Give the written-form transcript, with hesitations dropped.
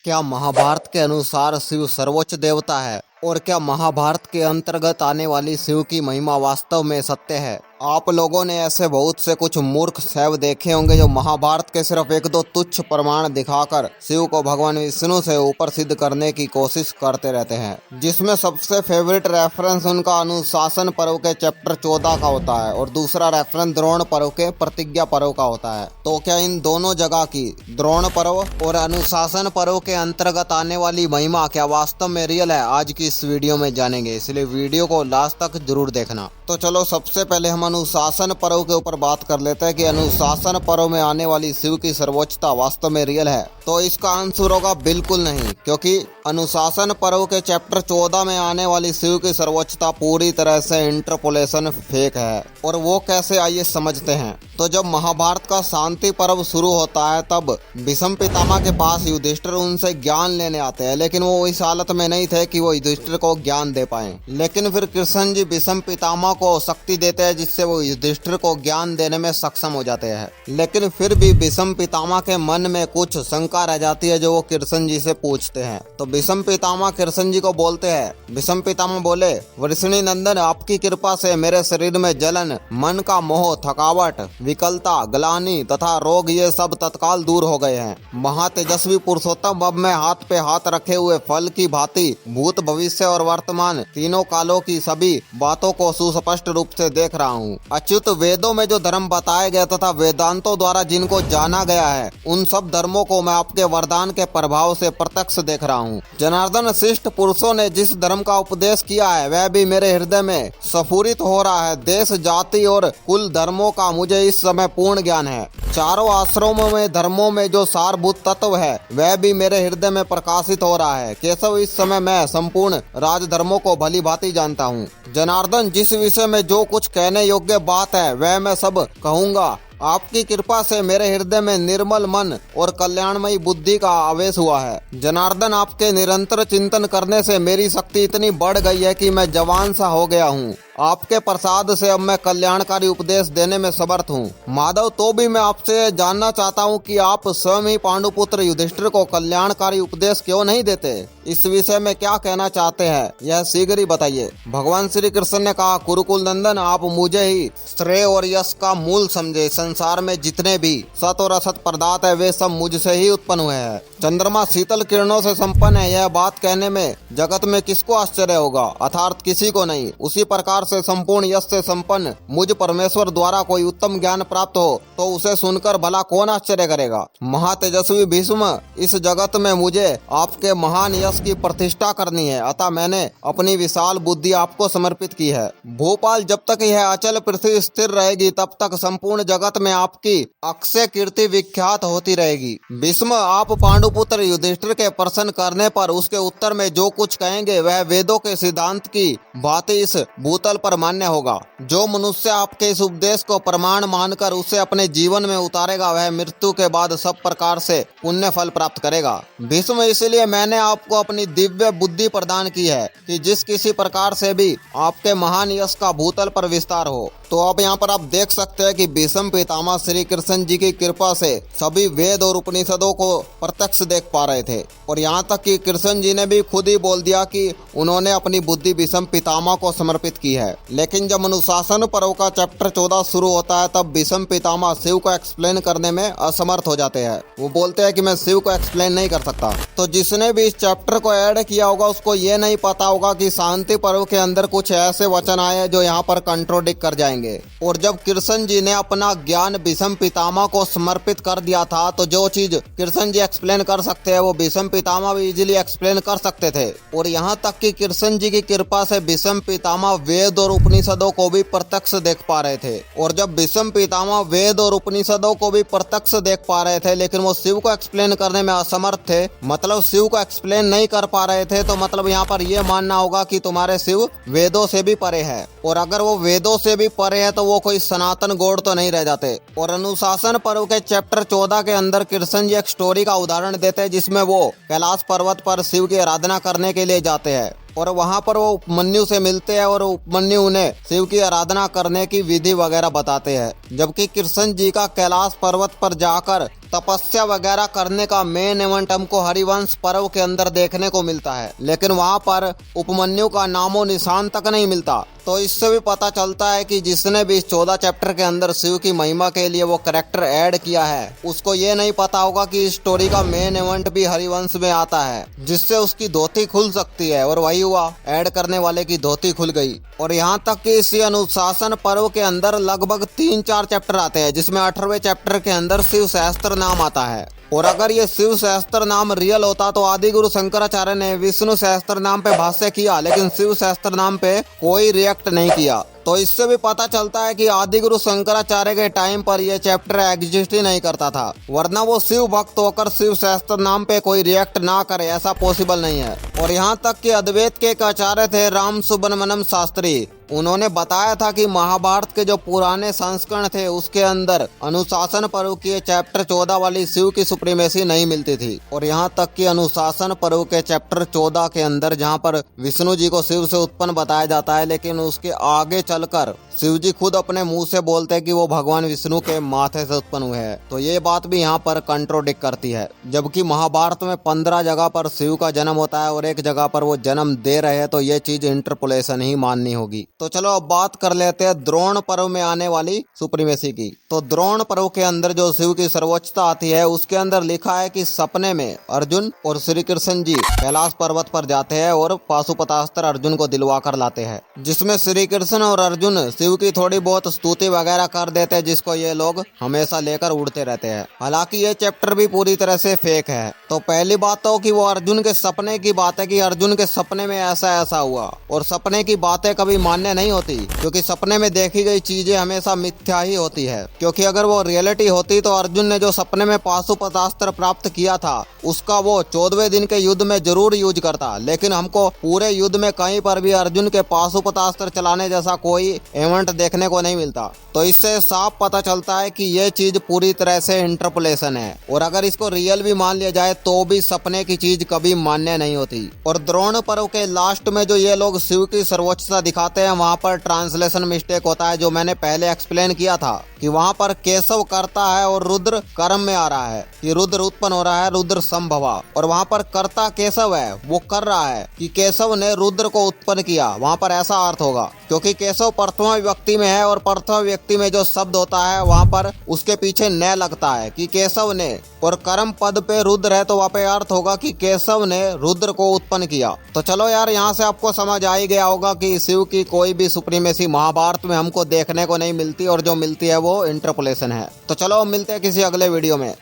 क्या महाभारत के अनुसार शिव सर्वोच्च देवता है? और क्या महाभारत के अंतर्गत आने वाली शिव की महिमा वास्तव में सत्य है? आप लोगों ने ऐसे बहुत से कुछ मूर्ख शैव देखे होंगे जो महाभारत के सिर्फ एक दो तुच्छ प्रमाण दिखाकर शिव को भगवान विष्णु से ऊपर सिद्ध करने की कोशिश करते रहते हैं, जिसमें सबसे फेवरेट रेफरेंस उनका अनुशासन पर्व के चैप्टर 14 का होता है और दूसरा रेफरेंस द्रोण पर्व के प्रतिज्ञा पर्व का होता है। तो क्या इन दोनों जगह की द्रोण पर्व और अनुशासन पर्व के अंतर्गत आने वाली महिमा क्या वास्तव में रियल है? आज की इस वीडियो में जानेंगे, इसलिए वीडियो को लास्ट तक जरूर देखना। तो चलो सबसे पहले हम अनुशासन पर्व के ऊपर बात कर लेते हैं कि अनुशासन पर्व में आने वाली शिव की सर्वोच्चता वास्तव में रियल है। तो इसका आंसर होगा बिल्कुल नहीं, क्योंकि अनुशासन पर्व के चैप्टर 14 में आने वाली शिव की सर्वोच्चता पूरी तरह से इंटरपोलेशन फेक है। और वो कैसे, आइए समझते हैं। तो जब महाभारत का शांति पर्व शुरू होता है तब भीष्म पितामह के पास युधिष्ठिर उनसे ज्ञान लेने आते हैं, लेकिन वो इस हालत में नहीं थे कि वो युधिष्ठिर को ज्ञान दे पाए। लेकिन फिर कृष्ण जी भीष्म पितामह को शक्ति देते हैं जिससे वो युधिष्ठिर को ज्ञान देने में सक्षम हो जाते हैं। लेकिन फिर भी भीष्म पितामह के मन में कुछ शंका रह जाती है जो वो कृष्ण जी से पूछते हैं। तो भीष्म पितामह कृष्ण जी को बोलते हैं, भीष्म पितामह बोले, वृषणी नंदन, आपकी कृपा से मेरे शरीर में जलन, मन का मोह, थकावट, विकलता, ग्लानि तथा रोग ये सब तत्काल दूर हो गए हैं। महातेजस्वी पुरुषोत्तम, अब मैं हाथ पे हाथ रखे हुए फल की भांति भूत, भविष्य और वर्तमान तीनों कालों की सभी बातों को सुस्पष्ट रूप से देख रहा हूँ। अच्युत, वेदों में जो धर्म बताए गए तथा वेदांतों द्वारा जिनको जाना गया है उन सब धर्मों को मैं आपके वरदान के प्रभाव से प्रत्यक्ष देख रहा हूँ। जनार्दन, श्रेष्ठ पुरुषों ने जिस धर्म का उपदेश किया है वह भी मेरे हृदय में स्फुरित हो रहा है। देश, जाति और कुल धर्मों का मुझे इस समय पूर्ण ज्ञान है। चारों आश्रमों में धर्मों में जो सारभूत तत्व है वह भी मेरे हृदय में प्रकाशित हो रहा है। केशव, इस समय मैं संपूर्ण राजधर्मों को भली भांति जानता हूँ। जनार्दन, जिस विषय में जो कुछ कहने योग्य बात है वह मैं सब कहूँगा। आपकी कृपा से मेरे हृदय में निर्मल मन और कल्याणमयी बुद्धि का आवेश हुआ है। जनार्दन, आपके निरंतर चिंतन करने से मेरी शक्ति इतनी बढ़ गई है कि मैं जवान सा हो गया हूँ। आपके प्रसाद से अब मैं कल्याणकारी उपदेश देने में समर्थ हूँ। माधव, तो भी मैं आपसे जानना चाहता हूँ कि आप स्वयं ही पांडुपुत्र युधिष्ठिर को कल्याणकारी उपदेश क्यों नहीं देते? इस विषय में क्या कहना चाहते हैं यह शीघ्र ही बताइए। भगवान श्री कृष्ण ने कहा, कुरुकुल नंदन, आप मुझे ही श्रेय और यश का मूल समझे। संसार में जितने भी सत और असत पदार्थ है वे सब मुझसे ही उत्पन्न हुए हैं। चंद्रमा शीतल किरणों से संपन्न है, यह बात कहने में जगत में किसको आश्चर्य होगा? अर्थात किसी को नहीं। उसी प्रकार से संपूर्ण यश से संपन्न मुझ परमेश्वर द्वारा कोई उत्तम ज्ञान प्राप्त हो तो उसे सुनकर भला कौन आश्चर्य करेगा? महातेजस्वी भीष्म, इस जगत में मुझे आपके महान यश की प्रतिष्ठा करनी है, अतः मैंने अपनी विशाल बुद्धि आपको समर्पित की है। भोपाल, जब तक यह अचल पृथ्वी स्थिर रहेगी तब तक संपूर्ण जगत में आपकी अक्षय कीर्ति विख्यात होती रहेगी। भीष्म, आप पांडुपुत्र युधिष्ठिर के प्रश्न करने पर उसके उत्तर में जो कुछ कहेंगे वह वेदों के सिद्धांत की भांति इस भूतल पर मान्य होगा। जो मनुष्य आपके इस उपदेश को प्रमाण मानकर उसे अपने जीवन में उतारेगा वह मृत्यु के बाद सब प्रकार से पुण्य फल प्राप्त करेगा। भीष्म, इसलिए मैंने आपको अपनी दिव्य बुद्धि प्रदान की है कि जिस किसी प्रकार से भी आपके महान यश का भूतल पर विस्तार हो। तो अब यहाँ पर आप देख सकते हैं कि भीष्म पितामह श्री कृष्ण जी की कृपा से सभी वेद और उपनिषदों को प्रत्यक्ष देख पा रहे थे। और यहाँ तक कि कृष्ण जी ने भी खुद ही बोल दिया कि उन्होंने अपनी बुद्धि भीष्म पितामह को समर्पित की है। लेकिन जब अनुशासन पर्व का चैप्टर 14 शुरू होता है तब भीष्म पितामह शिव को एक्सप्लेन करने में असमर्थ हो जाते हैं। वो बोलते हैं कि मैं शिव को एक्सप्लेन नहीं कर सकता। तो जिसने भी इस चैप्टर को ऐड किया होगा उसको ये नहीं पता होगा कि शांति पर्व के अंदर कुछ ऐसे वचन आए जो यहाँ पर कंट्रोडिक्ट कर जाएंगे। और जब कृष्ण जी ने अपना ज्ञान भीष्म पितामह को समर्पित कर दिया था तो जो चीज कृष्ण जी एक्सप्लेन कर सकते हैं वो भीष्म पितामह भी इजीली एक्सप्लेन कर सकते थे। और यहाँ तक कि कृष्ण जी की कृपा से भीष्म पितामह वेद और उपनिषदों को भी प्रत्यक्ष देख पा रहे थे। और जब भीष्म पितामह वेद और उपनिषदों को भी प्रत्यक्ष देख पा रहे थे लेकिन वो शिव को एक्सप्लेन करने में असमर्थ थे, मतलब शिव को एक्सप्लेन नहीं कर पा रहे थे, तो मतलब यहाँ पर यह मानना होगा कि तुम्हारे शिव वेदों से भी परे है। और अगर वो वेदों से भी परे है तो वो कोई सनातन गॉड तो नहीं रह जाते। और अनुशासन पर्व के चैप्टर 14 के अंदर कृष्ण जी एक स्टोरी का उदाहरण देते हैं जिसमें वो कैलाश पर्वत पर शिव की आराधना करने के लिए जाते हैं और वहाँ पर वो उपमन्यु से मिलते हैं और उपमन्यु उन्हें शिव की आराधना करने की विधि वगैरह बताते हैं। जबकि कृष्ण जी का कैलाश पर्वत पर जाकर तपस्या वगैरह करने का मेन इवेंट हमको हरिवंश पर्व के अंदर देखने को मिलता है, लेकिन वहाँ पर उपमन्यु का नामो निशान तक नहीं मिलता। तो इससे भी पता चलता है कि जिसने भी इस 14 चैप्टर के अंदर शिव की महिमा के लिए वो कैरेक्टर ऐड किया है, उसको ये नहीं पता होगा कि इस स्टोरी का मेन इवेंट भी हरिवंश में आता है, जिससे उसकी धोती खुल सकती है। और वही हुआ, ऐड करने वाले की धोती खुल गई। और यहाँ तक कि इसी अनुशासन पर्व के अंदर लगभग 3-4 चैप्टर आते हैं, जिसमें 18वें चैप्टर के अंदर शिव सहस्त्र नाम आता है। और अगर ये शिव सहस्त्र नाम रियल होता तो आदि गुरु शंकराचार्य ने विष्णु सहस्त्र नाम पे भाष्य किया, लेकिन शिव सहस्त्र नाम पे कोई रिएक्ट नहीं किया। तो इससे भी पता चलता है कि आदि गुरु शंकराचार्य के टाइम पर यह चैप्टर एग्जिस्ट ही नहीं करता था, वरना वो शिव भक्त होकर शिव सहस्त्र नाम पे कोई रिएक्ट ना करे, ऐसा पॉसिबल नहीं है। और यहाँ तक कि अद्वैत के एक आचार्य थे राम सुब्रमण्यम शास्त्री, उन्होंने बताया था कि महाभारत के जो पुराने संस्करण थे उसके अंदर अनुशासन पर्व के चैप्टर 14 वाली शिव की सुप्रीमेसी नहीं मिलती थी। और यहाँ तक कि अनुशासन पर्व के चैप्टर 14 के अंदर जहाँ पर विष्णु जी को शिव से उत्पन्न बताया जाता है, लेकिन उसके आगे चलकर शिव जी खुद अपने मुंह से बोलते हैं कि वो भगवान विष्णु के माथे से उत्पन्न हुए हैं। तो ये बात भी यहाँ पर कंट्रोडिक्ट करती है, जबकि महाभारत में 15 जगह पर शिव का जन्म होता है और एक जगह पर वो जन्म दे रहे हैं, तो ये चीज इंटरपोलेशन ही माननी होगी। तो चलो अब बात कर लेते हैं द्रोण पर्व में आने वाली सुप्रीमेसी की। तो द्रोण पर्व के अंदर जो शिव की सर्वोच्चता आती है, उसके अंदर लिखा है कि सपने में अर्जुन और श्री कृष्ण जी कैलाश पर्वत पर जाते हैं और पाशुपतास्त्र अर्जुन को दिलवा कर लाते हैं, जिसमें श्री कृष्ण और अर्जुन शिव की थोड़ी बहुत स्तुति वगैरह कर देते हैं, जिसको ये लोग हमेशा लेकर उड़ते रहते हैं। हालांकि ये चैप्टर भी पूरी तरह से फेक है। तो पहली बात तो कि वो अर्जुन के सपने की बात है कि अर्जुन के सपने में ऐसा ऐसा हुआ, और सपने की बातें कभी मान्य नहीं होती, क्योंकि सपने में देखी गई चीजें हमेशा मिथ्या ही होती है। क्योंकि अगर वो रियलिटी होती तो अर्जुन ने जो सपने में पाशुपतास्त्र प्राप्त किया था उसका वो 14वें दिन के युद्ध में जरूर यूज करता, लेकिन हमको पूरे युद्ध में कहीं पर भी अर्जुन के पाशुपतास्त्र चलाने जैसा कोई इवेंट देखने को नहीं मिलता। तो इससे साफ पता चलता है कि ये चीज पूरी तरह से इंटरपोलेशन है, और अगर इसको रियल भी मान लिया जाए तो भी सपने की चीज कभी मान्य नहीं होती। और द्रोण पर्व के लास्ट में जो ये लोग शिव की सर्वोच्चता दिखाते हैं, वहाँ पर ट्रांसलेशन मिस्टेक होता है, जो मैंने पहले एक्सप्लेन किया था कि वहाँ पर केशव करता है और रुद्र कर्म में आ रहा है कि रुद्र उत्पन्न हो रहा है, रुद्र संभवा। और वहाँ पर कर्ता केशव है, वो कर रहा है कि केशव ने रुद्र को उत्पन्न किया, वहाँ पर ऐसा अर्थ होगा, क्योंकि केशव प्रथमा व्यक्ति में है और प्रथमा व्यक्ति में जो शब्द होता है वहाँ पर उसके पीछे न लगता है कि केशव ने, और कर्म पद पे रुद्र है तो वहाँ पे अर्थ होगा कि केशव ने रुद्र को उत्पन्न किया। तो चलो यार, यहाँ से आपको समझ आ ही गया होगा कि शिव की कोई भी सुप्रीमेसी महाभारत में हमको देखने को नहीं मिलती, और जो मिलती है वो इंटरपोलेशन है। तो चलो मिलते हैं किसी अगले वीडियो में।